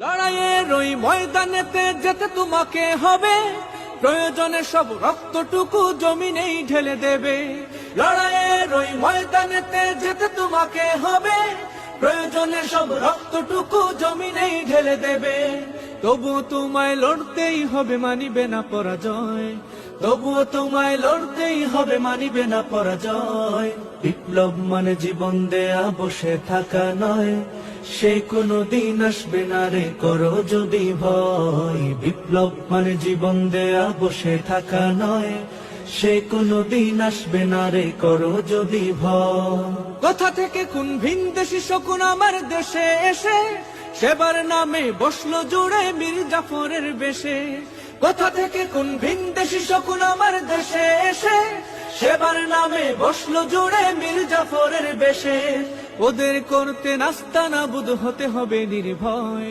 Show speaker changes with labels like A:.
A: লড়াইয়ের ওই ময়দানেতে যেতে তোমাকে হবে, প্রয়োজনে সব রক্তটুকু জমিনেই ঢেলে দেবে। লড়াইয়ের ওই ময়দানেতে যেতে তোমাকে হবে, প্রয়োজনে সব রক্তটুকু জমিনেই ঢেলে দেবে। তবুও তোমায় লড়তেই হবে, মানিবে না পরাজয়। তবুও তোমায় লড়তেই হবে, মানিবে না পরাজয়। বিপ্লব মানে জীবন দেয়া, বসে থাকা নয়। সে কোনো দিন আসবে না রে, করো যদি ভয়। বিপ্লব মানে জীবন দেয়া, বসে থাকা নয়। সে কোনো দিন আসবে না রে, করো যদি ভয়। কোথা থেকে কোন ভিনদেশি শকুন আমার দেশে এসে সেবার নামে বসলো জুড়ে মীর জাফরের বেশে। কোথা থেকে কোন ভিনদেশি শকুন আমার দেশে এসে সেবার নামে বসলো জুড়ে মীর জাফরের বেশে। ওদের করতে নাস্তানাবুদ হতে হবে নির্ভয়।